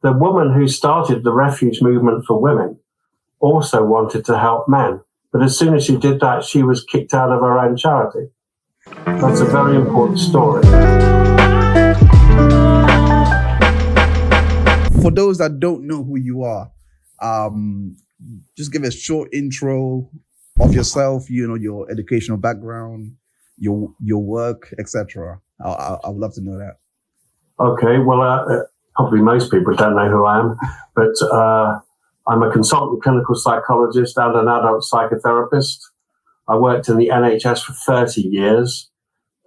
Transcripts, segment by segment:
the woman who started the refuge movement for women also wanted to help men. But as soon as she did that, she was kicked out of her own charity. That's a very important story. For those that don't know who you are, just give a short intro of yourself, your educational background, your work, etc. I would love to know that. Okay, well, probably most people don't know who I am, but I'm a consultant clinical psychologist and an adult psychotherapist. I worked in the NHS for 30 years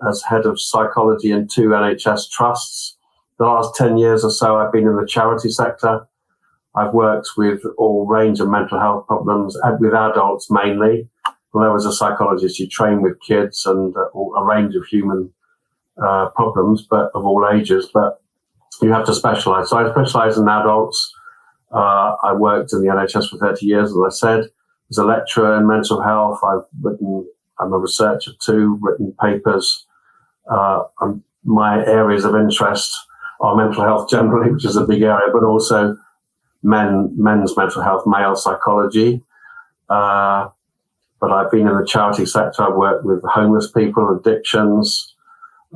as head of psychology in 2 NHS trusts. The last 10 years or so, I've been in the charity sector. I've worked with all range of mental health problems, and with adults mainly. Although as a psychologist, you train with kids and a range of human problems, but of all ages. But you have to specialise. So I specialise in adults. I worked in the NHS for 30 years, as I said. As a lecturer in mental health, I'm a researcher too, written papers. My areas of interest are mental health generally, which is a big area, but also men's mental health, male psychology. But I've been in the charity sector. I've worked with homeless people, addictions.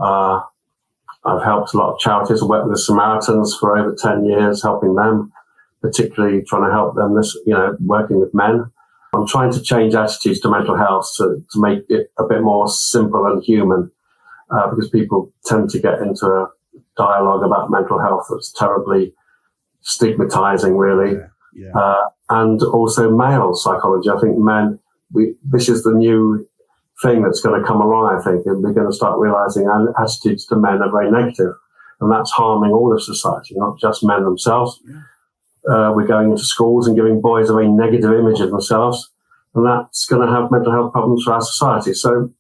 I've helped a lot of charities. I worked with the Samaritans for over 10 years, helping them, particularly trying to help them, working with men. I'm trying to change attitudes to mental health to make it a bit more simple and human, because people tend to get into a dialogue about mental health that's terribly stigmatizing, really. Yeah. And also male psychology. I think this is the new thing that's going to come along, I think, and we're going to start realizing attitudes to men are very negative, and that's harming all of society, not just men themselves. Yeah. We're going into schools and giving boys a very negative image of themselves, and that's going to have mental health problems for our society. So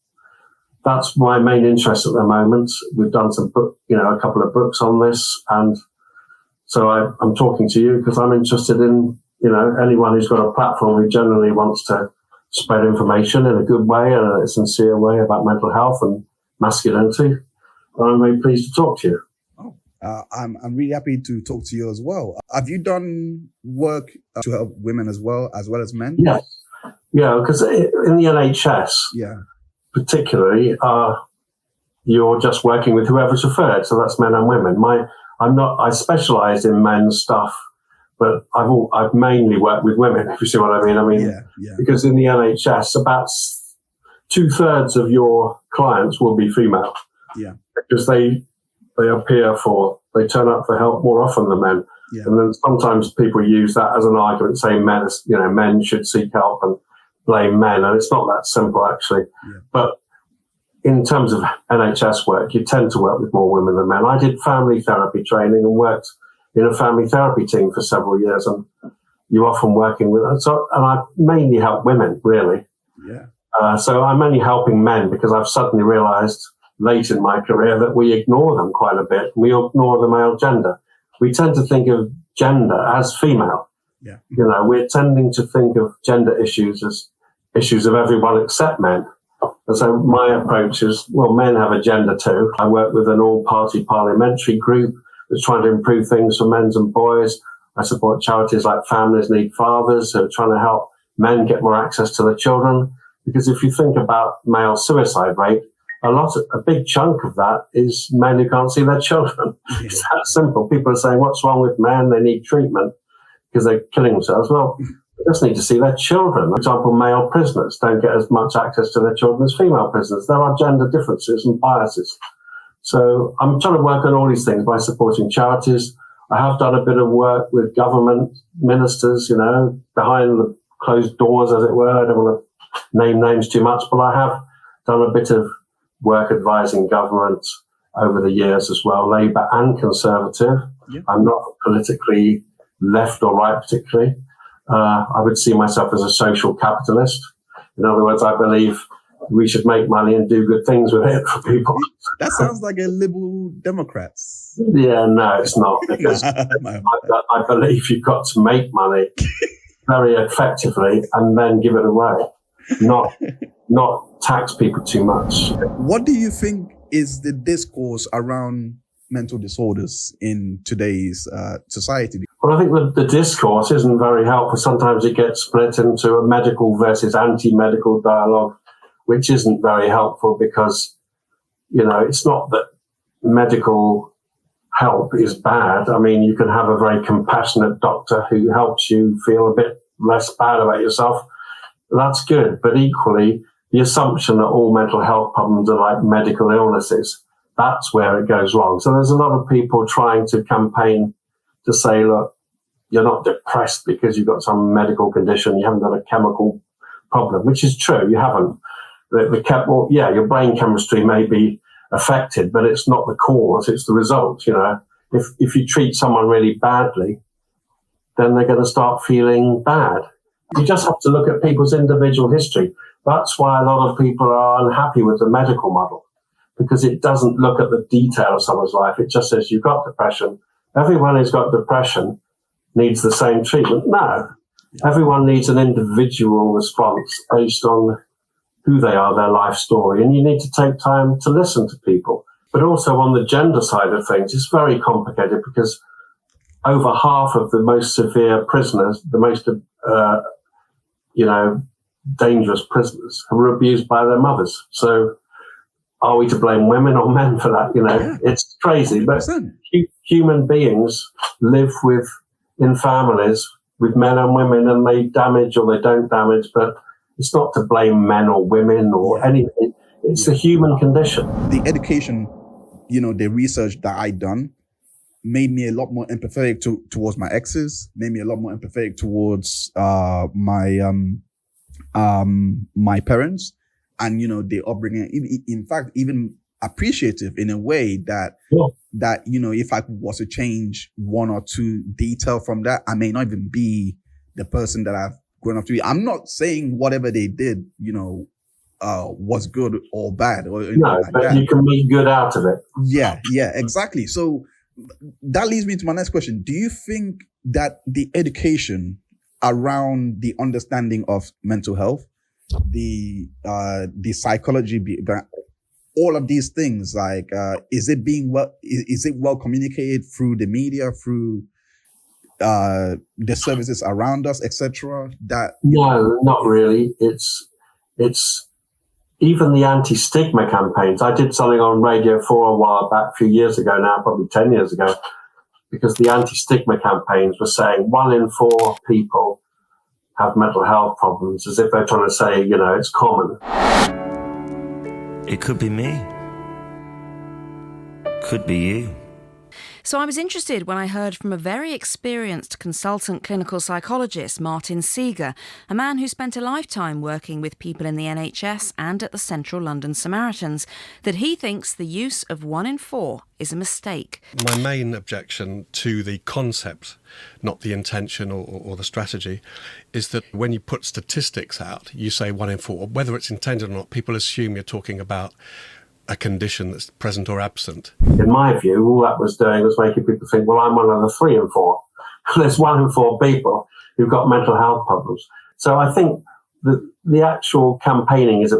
that's my main interest at the moment. We've done a couple of books on this, and so I'm talking to you because I'm interested in, anyone who's got a platform who generally wants to spread information in a good way and a sincere way about mental health and masculinity. I'm very pleased to talk to you. I'm really happy to talk to you as well. Have you done work to help women as well as men? Yes. Yeah, because in the NHS, particularly, you're just working with whoever's referred, so that's men and women. I specialise in men's stuff, but I've mainly worked with women, if you see what I mean. Because in the NHS, about 2/3 of your clients will be female. Yeah. Because they turn up for help more often than men. Yeah. And then sometimes people use that as an argument, saying men should seek help and blame men. And it's not that simple, actually. Yeah. But in terms of NHS work, you tend to work with more women than men. I did family therapy training and worked in a family therapy team for several years, and you're often working with them. And I mainly help women, really. Yeah. So I'm only helping men because I've suddenly realized late in my career that we ignore them quite a bit. We ignore the male gender. We tend to think of gender as female. Yeah. We're tending to think of gender issues as issues of everyone except men. And so my approach is, men have a gender too. I work with an all-party parliamentary group that's trying to improve things for men and boys. I support charities like Families Need Fathers, who are trying to help men get more access to their children. Because if you think about male suicide rate, a big chunk of that is men who can't see their children. Yeah. It's that simple. People are saying, what's wrong with men? They need treatment because they're killing themselves. Well, they just need to see their children. For example, male prisoners don't get as much access to their children as female prisoners. There are gender differences and biases. So I'm trying to work on all these things by supporting charities. I have done a bit of work with government ministers, behind the closed doors, as it were. I don't want to name names too much, but I have done a bit of work advising government over the years as well, Labour and Conservative. Yeah. I'm not politically left or right particularly. I would see myself as a social capitalist. In other words, I believe we should make money and do good things with it for people. That sounds like a liberal Democrats. Yeah, no, it's not, because I believe you've got to make money very effectively and then give it away, not tax people too much. What do you think is the discourse around mental disorders in today's society? Well, I think the discourse isn't very helpful. Sometimes it gets split into a medical versus anti-medical dialogue, which isn't very helpful because, it's not that medical help is bad. I mean, you can have a very compassionate doctor who helps you feel a bit less bad about yourself. That's good. But equally, the assumption that all mental health problems are like medical illnesses, that's where it goes wrong. So there's a lot of people trying to campaign to say, look, you're not depressed because you've got some medical condition. You haven't got a chemical problem, which is true. You haven't. Your brain chemistry may be affected, but it's not the cause, it's the result. If you treat someone really badly, then they're going to start feeling bad. You just have to look at people's individual history. That's why a lot of people are unhappy with the medical model, because it doesn't look at the detail of someone's life. It just says you've got depression. Everyone who's got depression needs the same treatment. No, everyone needs an individual response based on who they are, their life story, and you need to take time to listen to people. But also on the gender side of things, it's very complicated because over half of the most severe prisoners, the most, dangerous prisoners, were abused by their mothers. So are we to blame women or men for that? It's crazy. But human beings live in families with men and women, and they damage or they don't damage, but it's not to blame men or women or anything. It's the human condition. The education, the research that I done made me a lot more empathetic towards my exes, made me a lot more empathetic towards my parents and, their upbringing. In fact, even appreciative in a way that if I was to change one or two detail from that, I may not even be the person that I've grown up to be. I'm not saying whatever they did, was good or bad or anything like but that. You can make good out of it. Yeah, exactly. So that leads me to my next question. Do you think that the education around the understanding of mental health, the psychology, all of these things, like, is it well communicated through the media, through the services around us, etc.? No, not really. It's even the anti-stigma campaigns. I did something on Radio 4 a while back, a few years ago now, probably 10 years ago, because the anti-stigma campaigns were saying 1 in 4 people have mental health problems, as if they're trying to say, it's common. It could be me. Could be you. So I was interested when I heard from a very experienced consultant clinical psychologist, Martin Seager, a man who spent a lifetime working with people in the NHS and at the Central London Samaritans, that he thinks the use of 1 in 4 is a mistake. My main objection to the concept, not the intention or the strategy, is that when you put statistics out, you say 1 in 4, whether it's intended or not, people assume you're talking about a condition that's present or absent. In my view, all that was doing was making people think, well, I'm one of the 3 in 4. There's 1 in 4 people who've got mental health problems. So I think the actual campaigning is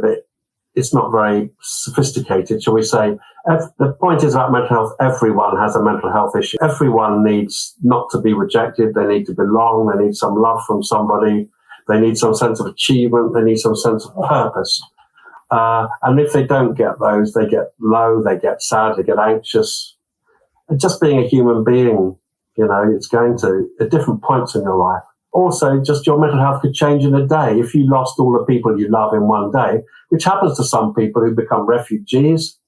it's not very sophisticated, shall we say. The point is about mental health, everyone has a mental health issue. Everyone needs not to be rejected. They need to belong. They need some love from somebody. They need some sense of achievement. They need some sense of purpose. And if they don't get those, they get low, they get sad, they get anxious. And just being a human being, it's going to, at different points in your life. Also, just your mental health could change in a day. If you lost all the people you love in one day, which happens to some people who become refugees,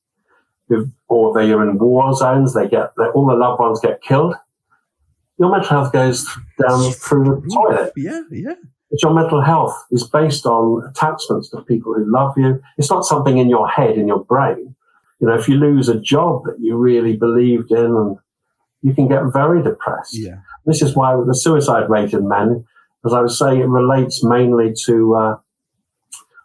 or they're in war zones, all the loved ones get killed, your mental health goes down through the toilet. Yeah. But your mental health is based on attachments to people who love you. It's not something in your head, in your brain. If you lose a job that you really believed in, and you can get very depressed. Yeah. This is why the suicide rate in men, as I was saying, it relates mainly to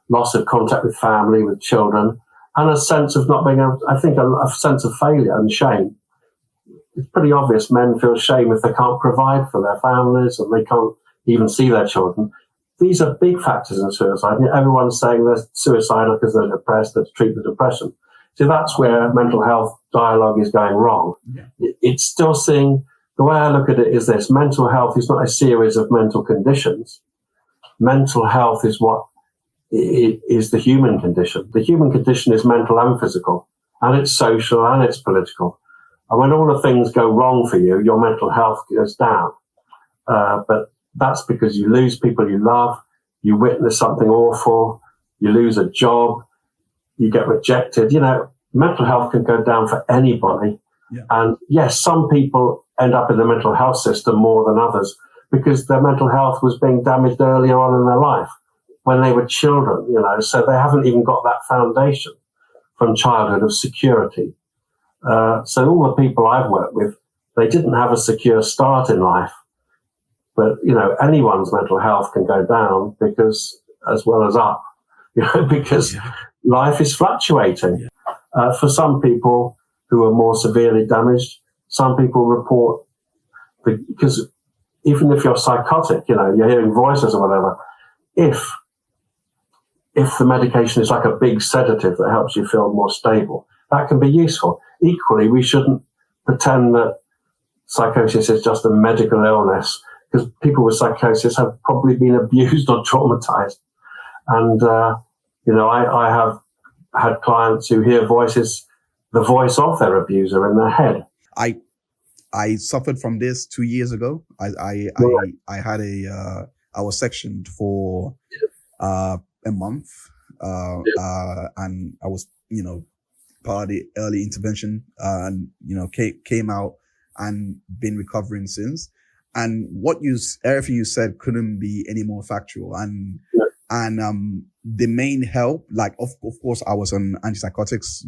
loss of contact with family, with children, and a sense of not being able to, I think a sense of failure and shame. It's pretty obvious men feel shame if they can't provide for their families and they can't even see their children. These are big factors in suicide. Everyone's saying they're suicidal because they're depressed, let's treat the depression. So that's where mental health dialogue is going wrong. Yeah. It's still seeing, the way I look at it is this: mental health is not a series of mental conditions. Mental health is what is the human condition. The human condition is mental and physical, and it's social and it's political. And when all the things go wrong for you, your mental health goes down. But that's because you lose people you love, you witness something awful, you lose a job, you get rejected. Mental health can go down for anybody. Yeah. And yes, some people end up in the mental health system more than others because their mental health was being damaged earlier on in their life when they were children, so they haven't even got that foundation from childhood of security. So all the people I've worked with, they didn't have a secure start in life. But, anyone's mental health can go down because, as well as up, because life is fluctuating. For some people who are more severely damaged, some people report, because even if you're psychotic, you're hearing voices or whatever, if the medication is like a big sedative that helps you feel more stable, that can be useful. Equally, we shouldn't pretend that psychosis is just a medical illness, because people with psychosis have probably been abused or traumatized. And, I have had clients who hear voices, the voice of their abuser in their head. I suffered from this 2 years ago. I had I was sectioned for a month, and I was, part of the early intervention, and, came out and been recovering since. And everything you said couldn't be any more factual. And the main help, like, of course, I was on antipsychotics,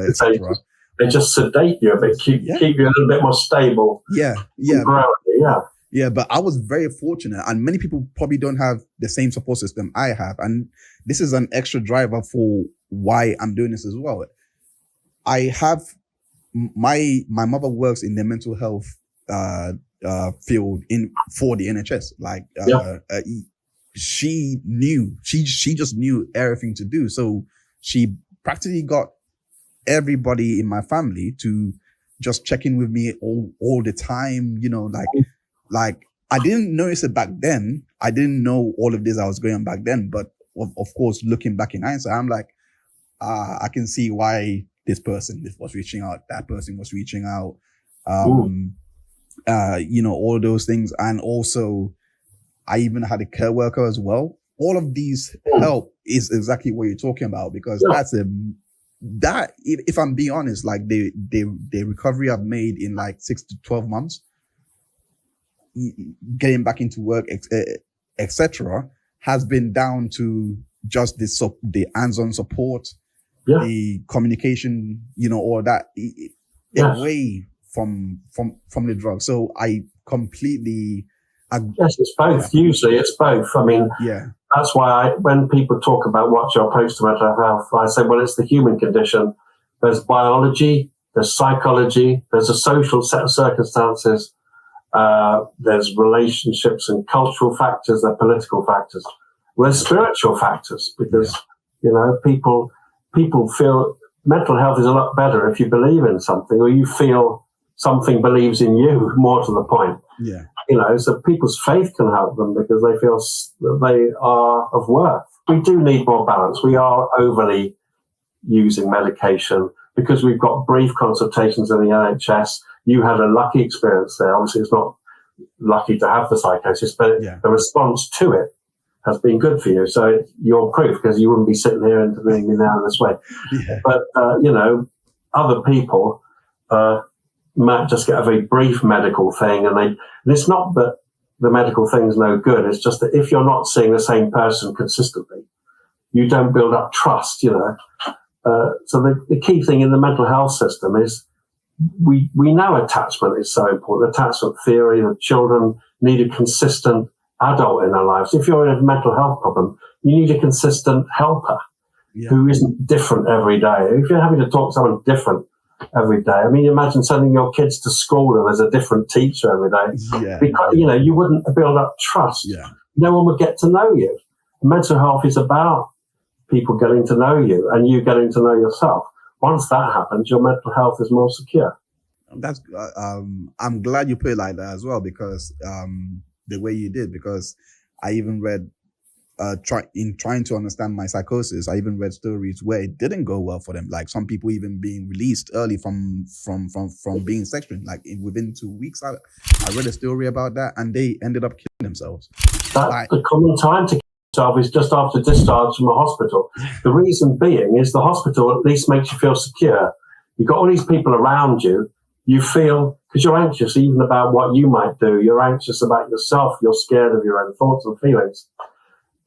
etc. They just sedate you a bit, keep you a little bit more stable. Yeah. But I was very fortunate, and many people probably don't have the same support system I have. And this is an extra driver for why I'm doing this as well. I have my mother works in the mental health field for the NHS. She just knew everything to do. So she practically got everybody in my family to just check in with me all the time. Like I didn't notice it back then. I didn't know all of this I was going on back then. But of course, looking back in hindsight, I'm like, I can see why this person was reaching out, that person was reaching out. All those things. And also, I even had a care worker as well. All of these help is exactly what you're talking about, because if I'm being honest, like the recovery I've made in like 6 to 12 months, getting back into work, etc., has been down to just the hands-on support, the communication, all that, away from the drug. So I completely. Yes, it's both. Usually it's both. I mean, that's why when people talk about what's your approach to mental health, I say, well, it's the human condition. There's biology, there's psychology, there's a social set of circumstances, there's relationships and cultural factors, there are political factors. There's spiritual factors, because, people feel mental health is a lot better if you believe in something, or you feel something believes in you, more to the point. Yeah. So people's faith can help them because they feel that they are of worth. We do need more balance. We are overly using medication because we've got brief consultations in the NHS. You had a lucky experience there. Obviously, it's not lucky to have the psychosis, but the response to it has been good for you. So you're proof, because you wouldn't be sitting here interviewing me now in this way. Yeah. But, other people might just get a very brief medical thing, and it's not that the medical thing's no good. It's just that if you're not seeing the same person consistently, you don't build up trust, So the key thing in the mental health system is we know attachment is so important. Attachment theory, that children need a consistent adult in their lives. If you're in a mental health problem, you need a consistent helper who isn't different every day. If you're having to talk to someone different every day, I mean, imagine sending your kids to school and there's a different teacher every day. Because, you wouldn't build up trust. No one would get to know you. Mental health is about people getting to know you and you getting to know yourself. Once that happens, your mental health is more secure. That's I'm glad you put it like that as well, because the way you did, because I even read trying to understand my psychosis, I even read stories where it didn't go well for them. Like some people even being released early from being sectioned. Like within 2 weeks, I read a story about that, and they ended up killing themselves. The common time to kill yourself is just after discharge from a hospital. The reason being is the hospital at least makes you feel secure. You've got all these people around you. You feel, because you're anxious even about what you might do. You're anxious about yourself. You're scared of your own thoughts and feelings.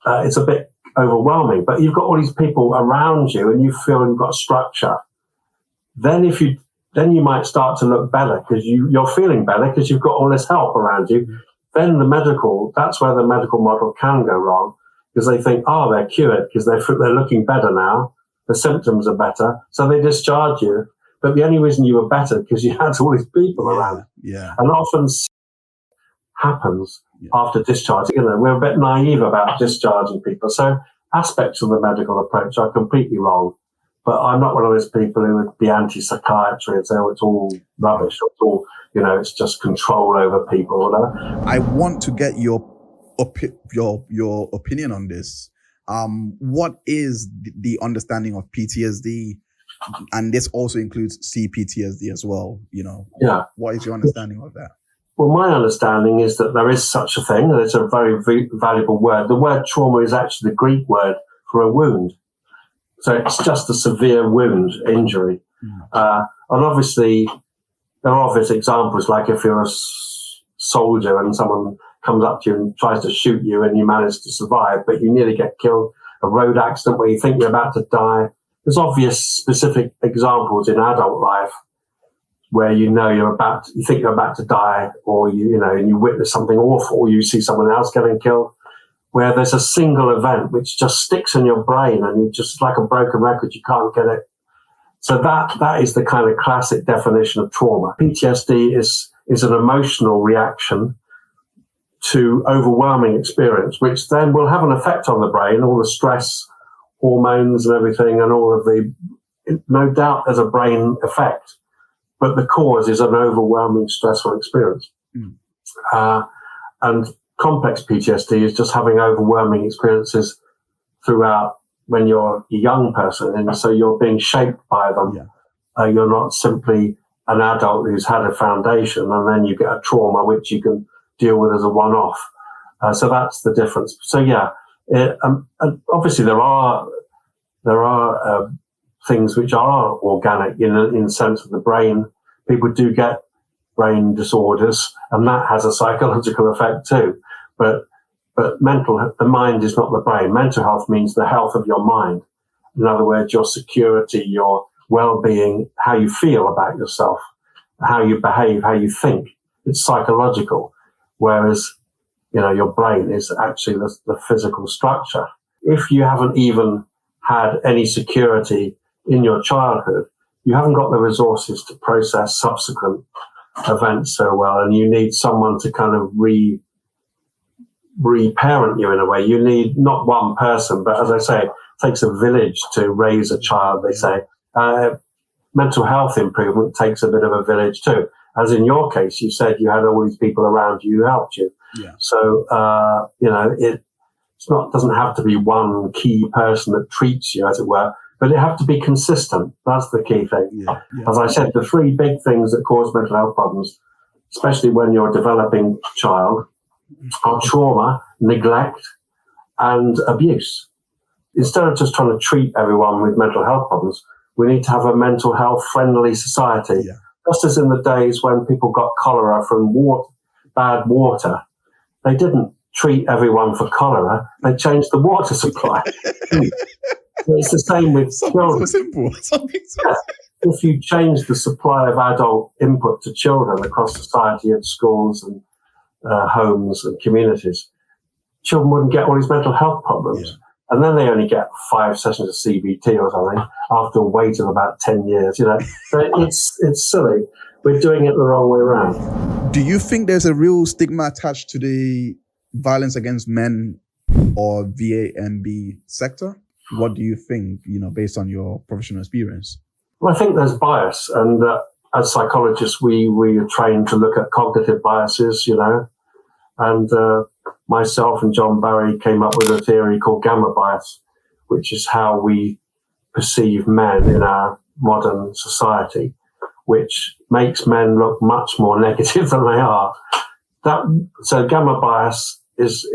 It's a bit overwhelming, but you've got all these people around you and you feel you've got structure. Then you might start to look better because you're feeling better because you've got all this help around you. Then that's where the medical model can go wrong, because they think, oh, they're cured because they're looking better now. The symptoms are better. So they discharge you. But the only reason you were better because you had all these people around. Yeah. And often happens after discharge. We're a bit naive about discharging people. So aspects of the medical approach are completely wrong. But I'm not one of those people who would be anti-psychiatry and say, oh, it's all rubbish. It's all, it's just control over people or whatever. I want to get your opinion on this. What is the understanding of PTSD? And this also includes CPTSD as well. Yeah. What is your understanding of that? Well, my understanding is that there is such a thing. It's a very valuable word. The word trauma is actually the Greek word for a wound. So it's just a severe wound, injury. And obviously, there are obvious examples, like if you're a soldier and someone comes up to you and tries to shoot you and you manage to survive, but you nearly get killed, a road accident where you think you're about to die. There's obvious specific examples in adult life where you think you're about to die, or and you witness something awful, or you see someone else getting killed, where there's a single event which just sticks in your brain and you just, like a broken record, you can't get it. So that is the kind of classic definition of trauma. PTSD is an emotional reaction to overwhelming experience, which then will have an effect on the brain, all the stress hormones and everything, and all of no doubt there's a brain effect, but the cause is an overwhelming stressful experience. And complex PTSD is just having overwhelming experiences throughout when you're a young person, and so you're being shaped by them. You're not simply an adult who's had a foundation and then you get a trauma which you can deal with as a one-off. So that's the difference. So and obviously there are things which are organic in the sense of the brain. People do get brain disorders, and that has a psychological effect too. But the mind is not the brain. Mental health means the health of your mind. In other words, your security, your well-being, how you feel about yourself, how you behave, how you think. It's psychological, whereas your brain is actually the physical structure. If you haven't even had any security in your childhood, you haven't got the resources to process subsequent events so well, and you need someone to kind of reparent you in a way. You need not one person, but as I say, it takes a village to raise a child, they say. Mental health improvement takes a bit of a village too. As in your case, you said you had all these people around you who helped you. Yeah. So, doesn't have to be one key person that treats you, as it were, but it have to be consistent. That's the key thing. Yeah. As I said, the three big things that cause mental health problems, especially when you're a developing child, are trauma, neglect, and abuse. Instead of just trying to treat everyone with mental health problems, we need to have a mental health friendly society. Yeah. Just as in the days when people got cholera from bad water, they didn't treat everyone for cholera, they changed the water supply. So it's the same with children. Something so simple. If you change the supply of adult input to children across society and schools and homes and communities, children wouldn't get all these mental health problems. Yeah. And then they only get 5 sessions of CBT or something after a wait of about 10 years, So it's silly. We're doing it the wrong way around. Do you think there's a real stigma attached to the violence against men or VAMB sector? what do you think, based on your professional experience? Well, I think there's bias, and as psychologists, we are trained to look at cognitive biases, and myself and John Barry came up with a theory called gamma bias, which is how we perceive men in our modern society, which makes men look much more negative than they are. So gamma bias is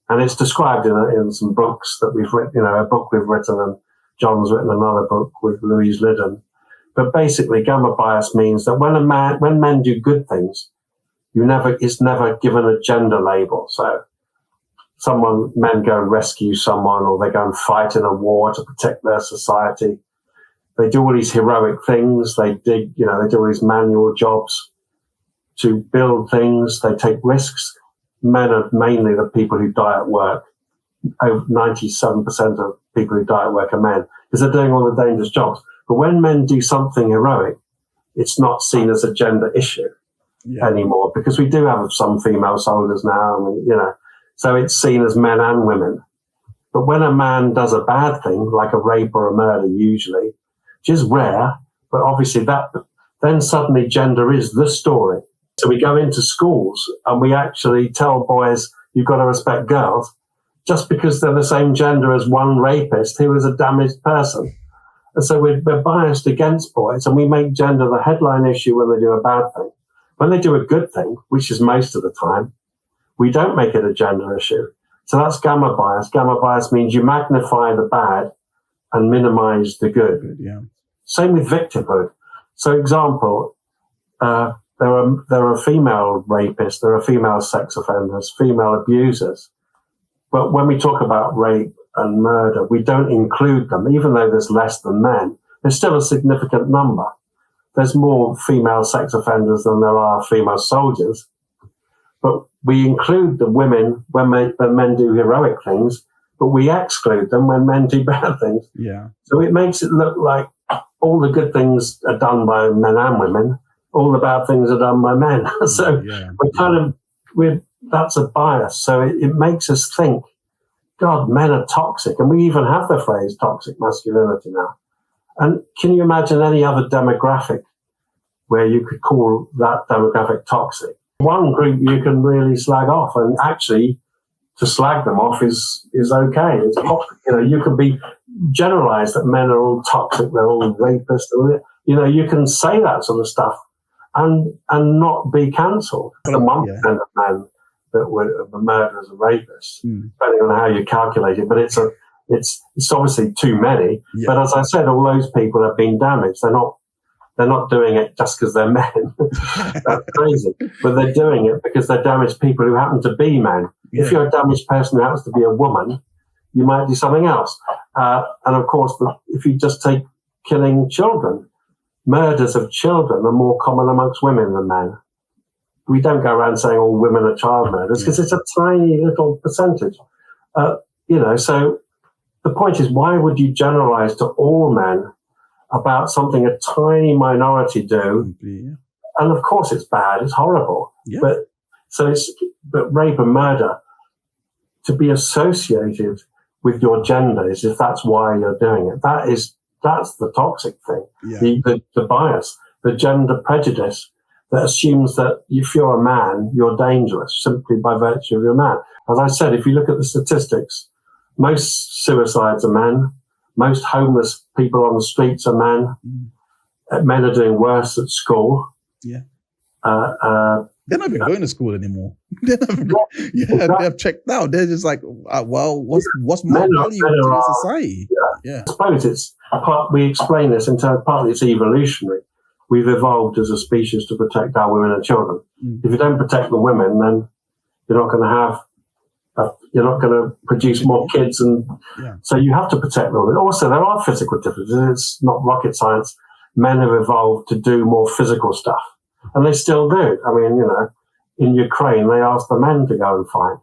and it's described in some books that we've written, a book we've written, and John's written another book with Louise Liddon. But basically, gamma bias means that when men do good things, it's never given a gender label. So men go and rescue someone, or they go and fight in a war to protect their society. They do all these heroic things. They do all these manual jobs to build things. They take risks. Men are mainly the people who die at work. Over 97% of people who die at work are men, because they're doing all the dangerous jobs. But when men do something heroic, it's not seen as a gender issue anymore, because we do have some female soldiers now, so it's seen as men and women. But when a man does a bad thing, like a rape or a murder, usually, which is rare, but obviously then suddenly gender is the story. So we go into schools and we actually tell boys, you've got to respect girls, just because they're the same gender as one rapist who is a damaged person. And so we're biased against boys, and we make gender the headline issue when they do a bad thing. When they do a good thing, which is most of the time, we don't make it a gender issue. So that's gamma bias. Gamma bias means you magnify the bad and minimize the good. Yeah. Same with victimhood. So example, there are female rapists, there are female sex offenders, female abusers. But when we talk about rape and murder, we don't include them, even though there's less than men. There's still a significant number. There's more female sex offenders than there are female soldiers. But we include the women when men do heroic things, but we exclude them when men do bad things. Yeah. So it makes it look like all the good things are done by men and women, all the bad things are done by men. So that's a bias. So it makes us think, God, men are toxic. And we even have the phrase toxic masculinity now. And can you imagine any other demographic where you could call that demographic toxic? One group you can really slag off, and actually to slag them off is okay. It's you can be generalized that men are all toxic, they're all rapists. You can say that sort of stuff and not be cancelled. The 1% of men that were murderers and rapists, depending on how you calculate it, but it's obviously too many. Yeah. But as I said, all those people have been damaged. They're not doing it just because they're men. That's crazy. But they're doing it because they're damaged people who happen to be men. Yeah. If you're a damaged person who happens to be a woman, you might do something else. And of course, if you just take killing children, murders of children are more common amongst women than men. We don't go around saying all women are child murderers because it's a tiny little percentage. So the point is, why would you generalize to all men about something a tiny minority do? Yeah. And of course it's bad, it's horrible. Yeah. But rape and murder, to be associated with your gender is if that's why you're doing it. That's the toxic thing. Yeah. The bias, the gender prejudice that assumes that if you're a man, you're dangerous simply by virtue of your man. As I said, if you look at the statistics, most suicides are men. Most homeless people on the streets are men. Men are doing worse at school. Yeah. They're not even going to school anymore. They're checked out. They're just like, what's more value to society? Yeah. I suppose we explain this in terms, partly it's evolutionary. We've evolved as a species to protect our women and children. If you don't protect the women, then you're not going to produce more kids, and so you have to protect them. Also, there are physical differences. It's not rocket science. Men have evolved to do more physical stuff, and they still do. I mean, in Ukraine, they asked the men to go and fight.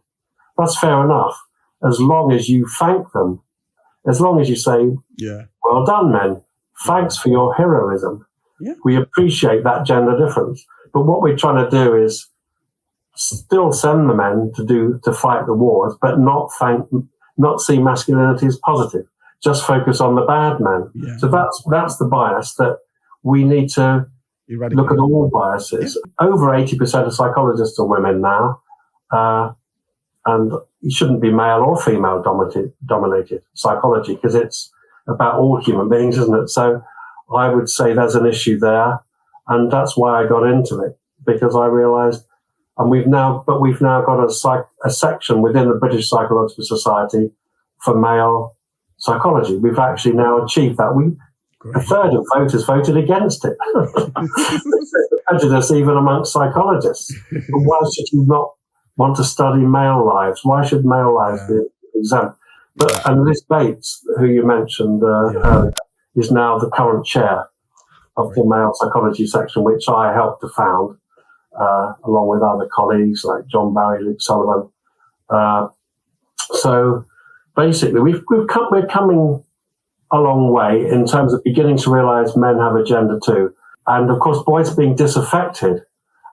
That's fair enough, as long as you thank them, as long as you say, well done, men. Thanks for your heroism. Yeah. We appreciate that gender difference. But what we're trying to do is still send the men to fight the wars, but not not see masculinity as positive, just focus on the bad men. Yeah. So that's the bias that we need to look at all biases. Yeah. Over 80% of psychologists are women now, and it shouldn't be male or female dominated psychology, because it's about all human beings, isn't it? So I would say there's an issue there, and that's why I got into it, because I realized, and we've now got a section within the British Psychological Society for male psychology. We've actually now achieved that. A third of voters voted against it. Prejudice even amongst psychologists. But why should you not want to study male lives? Why should male lives be exempt? And Liz Bates, who you mentioned earlier, is now the current chair of the male psychology section, which I helped to found, along with other colleagues like John Barry, Luke Sullivan. So basically, we're coming a long way in terms of beginning to realize men have a gender too. And of course, boys are being disaffected,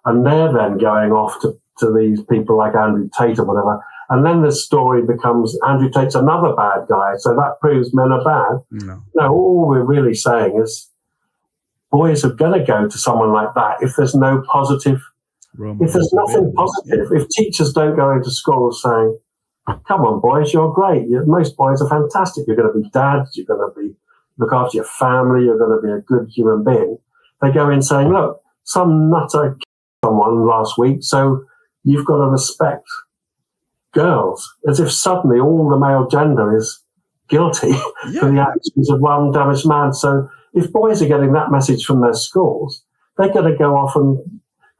and they're then going off to these people like Andrew Tate or whatever. And then the story becomes Andrew Tate's another bad guy. So that proves men are bad. No, all we're really saying is boys are going to go to someone like that if there's no positive, if there's nothing positive, if teachers don't go into schools saying, come on, boys, you're great. Most boys are fantastic. You're going to be dads. You're going to look after your family. You're going to be a good human being. They go in saying, look, some nutter killed someone last week, so you've got to respect girls. As if suddenly all the male gender is guilty for the actions of one damaged man. So if boys are getting that message from their schools, they're going to go off and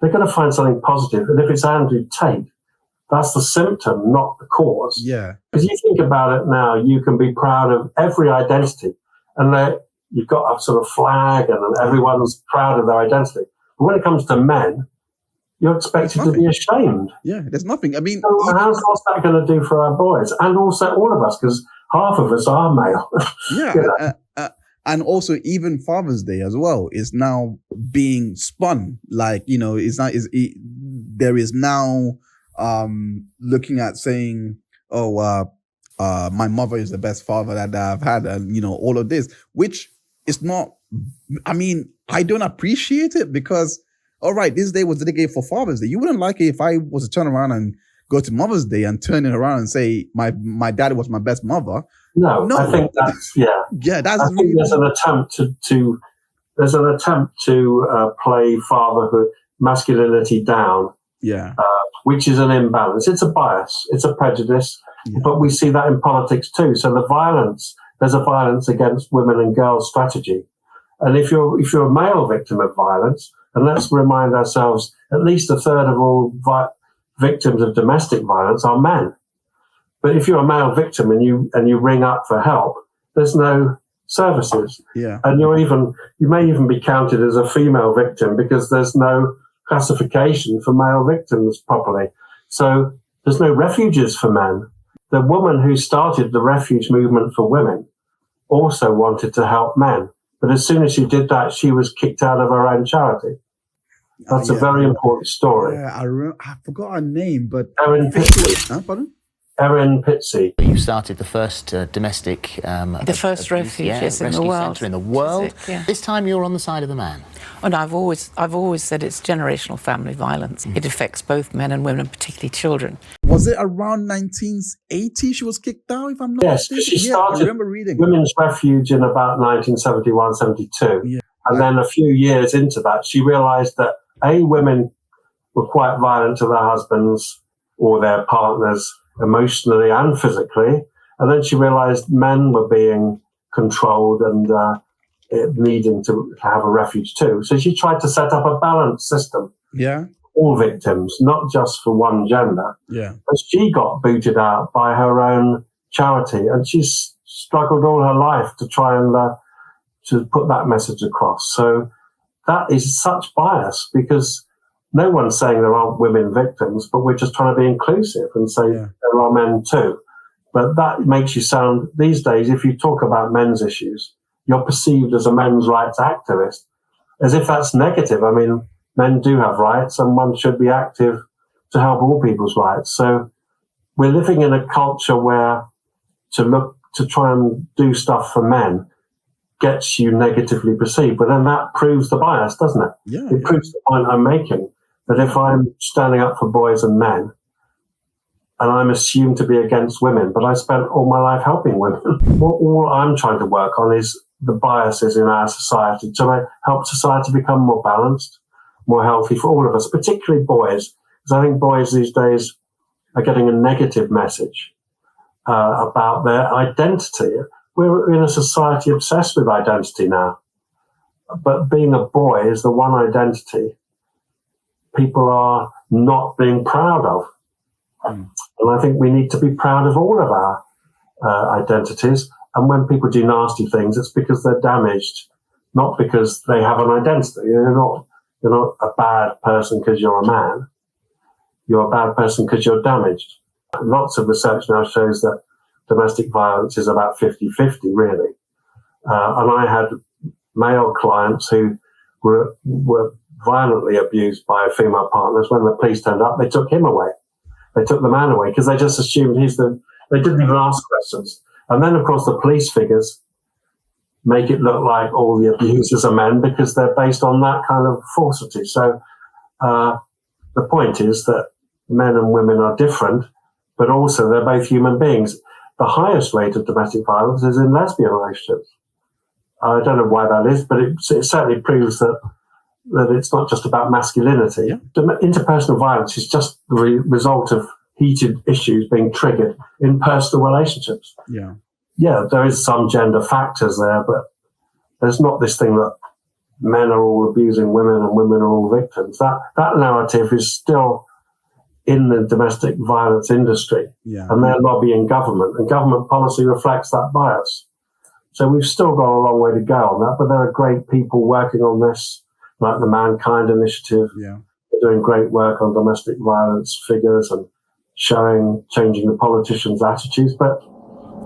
they're going to find something positive. And if it's Andrew Tate, that's the symptom, not the cause. Yeah. Because you think about it now, you can be proud of every identity, and you've got a sort of flag, and everyone's proud of their identity. But when it comes to men, you're expected to be ashamed. Yeah, there's nothing. I mean, so what's that going to do for our boys, and also all of us, because half of us are male. Yeah. And also, even Father's Day as well is now being spun. Like, there is now looking at saying, my mother is the best father that I've had, and all of this, which is not, I mean, I don't appreciate it, because all right, this day was dedicated for Father's Day. You wouldn't like it if I was to turn around and go to Mother's Day and turn it around and say my dad was my best mother. No, I think that's that's. I think there's an attempt to play fatherhood, masculinity down. Yeah. Which is an imbalance. It's a bias. It's a prejudice. Yeah. But we see that in politics too. So there's a violence against women and girls strategy. And if you're a male victim of violence, and let's remind ourselves, at least a third of all victims of domestic violence are men. But if you're a male victim and you ring up for help, there's no services. Yeah. And you may even be counted as a female victim because there's no classification for male victims properly. So there's no refuges for men. The woman who started the refuge movement for women also wanted to help men. But as soon as she did that, she was kicked out of her own charity. That's a very important story. Yeah, I forgot her name, but... Erin Pitsey. Pardon? Erin Pitsey. You started the first domestic... the first refuge in the world. Centre in the world. This time you're on the side of the man. And I've always said it's generational family violence. It affects both men and women, particularly children. Was it around 1980 she was kicked out, if I'm not mistaken? Yes, she started I remember reading Women's Refuge in about 1971, 72. Yeah. And then a few years into that, she realised that, women were quite violent to their husbands or their partners emotionally and physically. And then she realised men were being controlled and needing to have a refuge too. So she tried to set up a balanced system. Yeah. All victims, not just for one gender. Yeah. But she got booted out by her own charity, and she's struggled all her life to try and to put that message across. So that is such bias, because no one's saying there aren't women victims, but we're just trying to be inclusive and say there are men too. But that makes you sound, these days, if you talk about men's issues, you're perceived as a men's rights activist, as if that's negative. I mean, men do have rights, and one should be active to help all people's rights. So we're living in a culture where to try and do stuff for men gets you negatively perceived. But then that proves the bias, doesn't it? Yeah. It proves the point I'm making, that if I'm standing up for boys and men, and I'm assumed to be against women, but I spent all my life helping women. All I'm trying to work on is the biases in our society to help society become more balanced, more healthy for all of us, particularly boys, because I think boys these days are getting a negative message about their identity. We're in a society obsessed with identity now, but being a boy is the one identity people are not being proud of. And I think we need to be proud of all of our identities. And when people do nasty things, it's because they're damaged, not because they have an identity. You're not a bad person because you're a man. You're a bad person because you're damaged. Lots of research now shows that domestic violence is about 50-50, really. And I had male clients who were violently abused by female partners. When the police turned up, they took him away. They took the man away because they just assumed they didn't even ask questions. And then, of course, the police figures make it look like all the abusers are men because they're based on that kind of falsity. So the point is that men and women are different, but also they're both human beings. The highest rate of domestic violence is in lesbian relationships. I don't know why that is, but it certainly proves that it's not just about masculinity. Yeah. Interpersonal violence is just the result of heated issues being triggered in personal relationships. Yeah, there is some gender factors there, but there's not this thing that men are all abusing women and women are all victims. That narrative is still in the domestic violence industry, and they're lobbying government, and government policy reflects that bias. So we've still got a long way to go on that, but there are great people working on this, like the Mankind Initiative. They're doing great work on domestic violence figures and changing the politicians' attitudes. But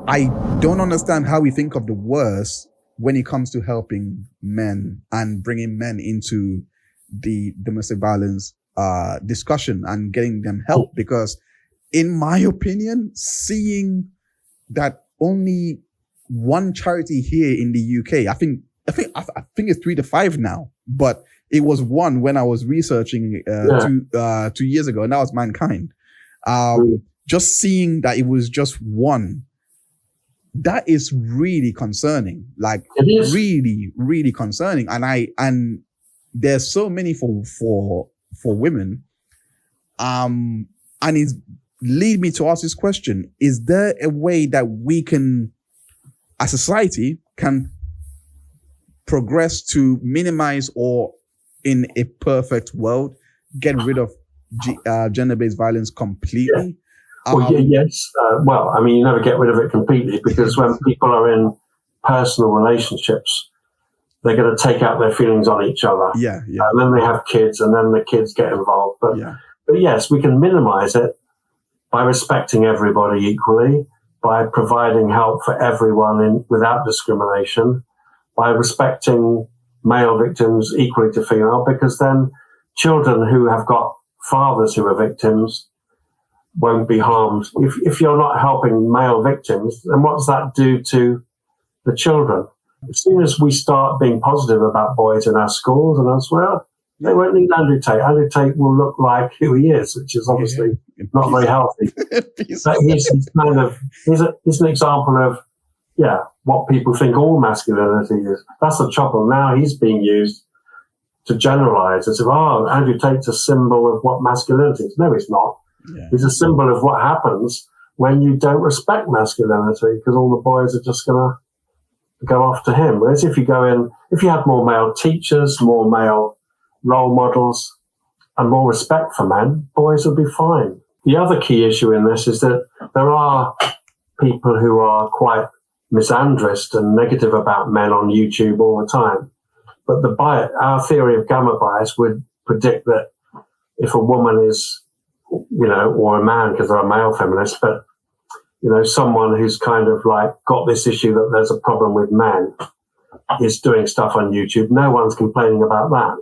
I don't understand how we think of the worst when it comes to helping men and bringing men into the domestic violence discussion and getting them help. Because in my opinion, seeing that only one charity here in the UK, I think it's 3 to 5 now, but it was one when I was researching 2 years ago, and that was Mankind. Just seeing that it was just one, that is really concerning. Like, it is really, really concerning. And there's so many for women. And it lead me to ask this question: is there a way that we can, as a society, can progress to minimize, or in a perfect world, get rid of gender-based violence completely? Yes. Well, I mean, you never get rid of it completely, because when people are in personal relationships, they're going to take out their feelings on each other. And then they have kids, and then the kids get involved. But yes, we can minimize it by respecting everybody equally, by providing help for everyone without discrimination, by respecting male victims equally to female, because then children who have got fathers who are victims won't be harmed. If you're not helping male victims, then what does that do to the children? As soon as we start being positive about boys in our schools and elsewhere, they won't need Andrew Tate. Andrew Tate will look like who he is, which is obviously not very healthy. But he's an example of, what people think all masculinity is. That's the trouble. Now he's being used to generalize. It's Andrew Tate's a symbol of what masculinity is. No, he's not. He's a symbol of what happens when you don't respect masculinity, because all the boys are just going to go after him. Whereas if you had more male teachers, more male role models, and more respect for men, boys would be fine. The other key issue in this is that there are people who are quite misandrist and negative about men on YouTube all the time. But our theory of gamma bias would predict that if a woman is, or a man, because there are male feminists, but, someone who's kind of like got this issue that there's a problem with men is doing stuff on YouTube, no one's complaining about that.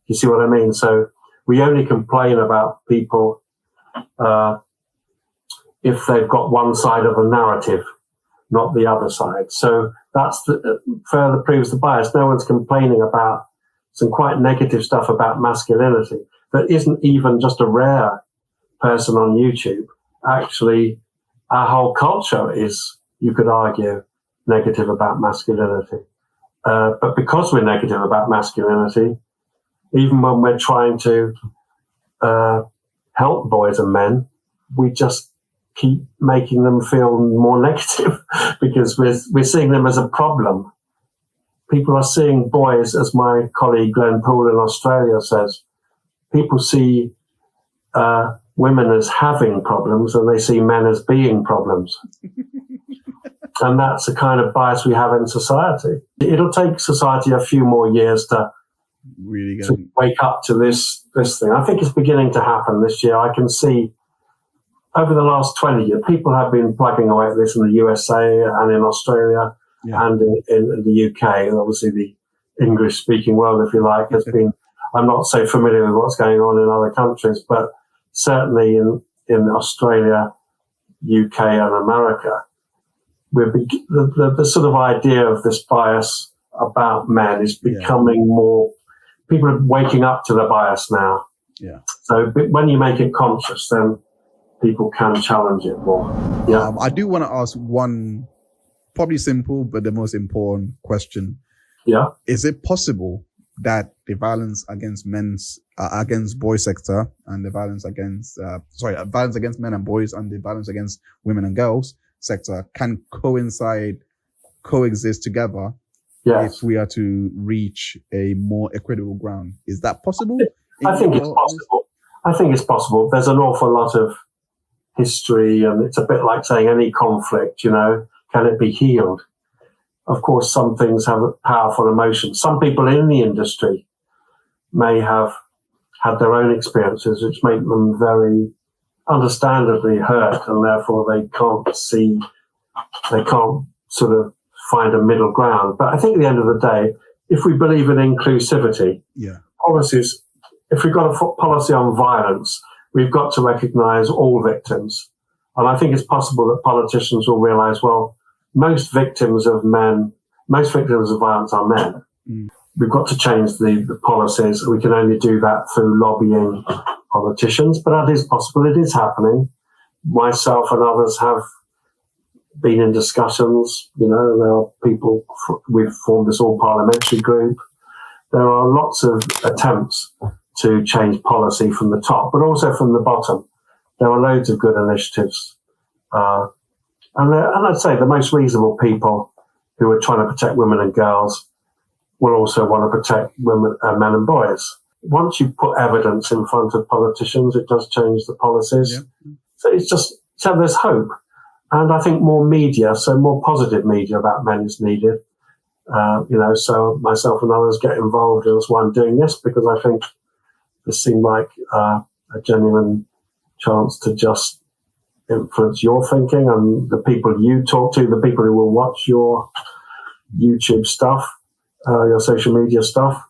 You see what I mean? So we only complain about people if they've got one side of the narrative. not the other side. So that's further proves the bias. No one's complaining about some quite negative stuff about masculinity that isn't even just a rare person on YouTube. Actually, our whole culture is, you could argue, negative about masculinity. But because we're negative about masculinity, even when we're trying to help boys and men, we just keep making them feel more negative because we're seeing them as a problem. People are seeing boys, as my colleague Glenn Poole in Australia says, people see women as having problems and they see men as being problems. And that's the kind of bias we have in society. It'll take society a few more years to really to wake up to this thing. I think it's beginning to happen this year. I can see over the last 20 years, people have been plugging away at this in the USA and in Australia and in the UK. And obviously the English-speaking world, if you like, has been, I'm not so familiar with what's going on in other countries, but certainly in Australia, UK and America, the sort of idea of this bias about men is becoming more, people are waking up to the bias now. Yeah. So when you make it conscious, then people can challenge it more. Yeah. I do want to ask one probably simple, but the most important question. Yeah. Is it possible that the violence against against boys sector and the violence against, violence against men and boys and the violence against women and girls sector can coexist together if we are to reach a more equitable ground? Is that possible? I think it's possible. I think it's possible. There's an awful lot of history, and it's a bit like saying any conflict, can it be healed? Of course, some things have a powerful emotion. Some people in the industry may have had their own experiences which make them very understandably hurt, and therefore they can't sort of find a middle ground. But I think at the end of the day, if we believe in inclusivity, policies, if we've got a policy on violence, we've got to recognize all victims. And I think it's possible that politicians will realize, well, most victims of violence are men. We've got to change the policies. We can only do that through lobbying politicians, but that is possible. It is happening. Myself and others have been in discussions. There are people, we've formed this all-parliamentary group. There are lots of attempts to change policy from the top, but also from the bottom. There are loads of good initiatives. And I'd say the most reasonable people who are trying to protect women and girls will also want to protect women, men and boys. Once you put evidence in front of politicians, it does change the policies. Yeah. So there's hope. And I think more media, so more positive media about men is needed. So myself and others get involved, and that's why I'm doing this, because I think this seemed like a genuine chance to just influence your thinking and the people you talk to, the people who will watch your YouTube stuff, your social media stuff.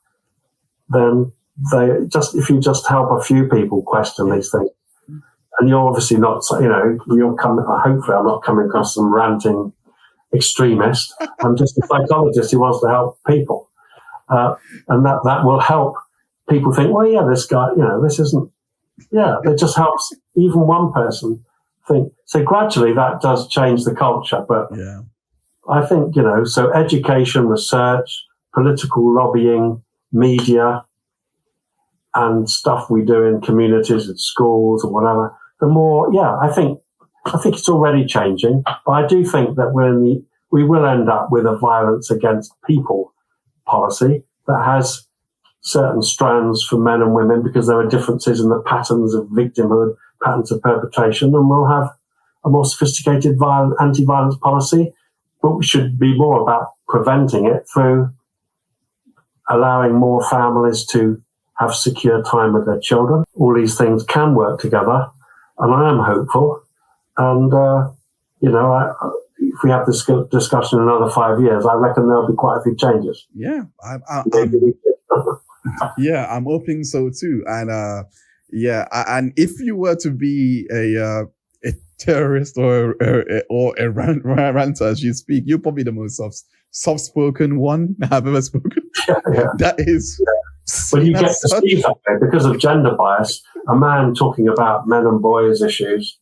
Then if you just help a few people question these things, and you're obviously not, hopefully I'm not coming across some ranting extremist. I'm just a psychologist who wants to help people. And that will help people think, well, yeah, this guy, this isn't, it just helps even one person think. So gradually that does change the culture. But I think, so education, research, political lobbying, media, and stuff we do in communities, at schools or whatever, the more, I think it's already changing. But I do think that we will end up with a violence against people policy that has certain strands for men and women, because there are differences in the patterns of victimhood, patterns of perpetration, and we'll have a more sophisticated anti-violence policy. But we should be more about preventing it through allowing more families to have secure time with their children. All these things can work together, and I am hopeful. And, if we have this discussion in another 5 years, I reckon there'll be quite a few changes. Yeah, I'm hoping so too. And and if you were to be a terrorist or a ranter as you speak. You're probably the most soft-spoken one I've ever spoken. Yeah. That is. Well, you get perceived that way because of gender bias. A man talking about men and boys issues,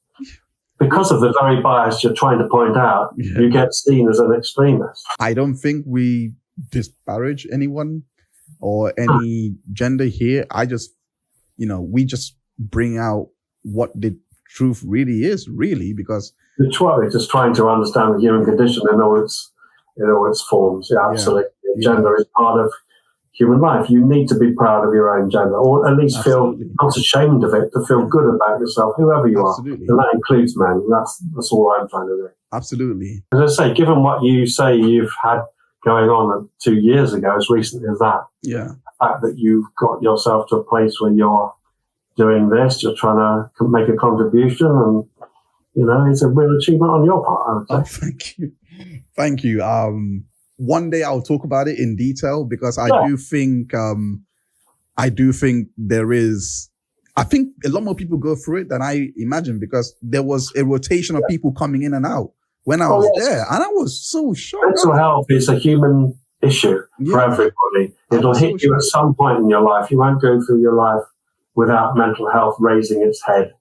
because of the very bias you're trying to point out, you get seen as an extremist. I don't think we disparage anyone or any gender here. I just, we just bring out what the truth really is, because the truth is just trying to understand the human condition in all its forms. Yeah, absolutely. Gender is part of human life. You need to be proud of your own gender, or at least feel not ashamed of it, to feel good about yourself, whoever you are. And that includes men. That's all I'm trying to do. Absolutely. As I say, given what you say you've had going on 2 years ago, as recently as that, the fact that you've got yourself to a place where you're doing this, you're trying to make a contribution, and it's a real achievement on your part, I would say. Thank you. One day I'll talk about it in detail, because I do think there is. I think a lot more people go through it than I imagined, because there was a rotation of people coming in and out when I was there, and I was so shocked. Mental health is a human issue for everybody. It'll hit you at some point in your life. You won't go through your life without mental health raising its head.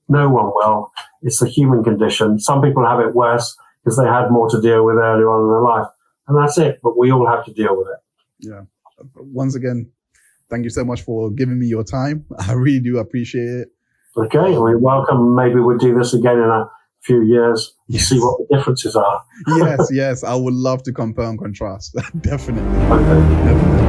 No one will. It's the human condition. Some people have it worse because they had more to deal with earlier on in their life. And that's it. But we all have to deal with it. Yeah. Once again, thank you so much for giving me your time. I really do appreciate it. Okay. You're welcome. Maybe we'll do this again in a few years and see what the differences are. Yes. I would love to compare and contrast. Definitely. Okay. Definitely.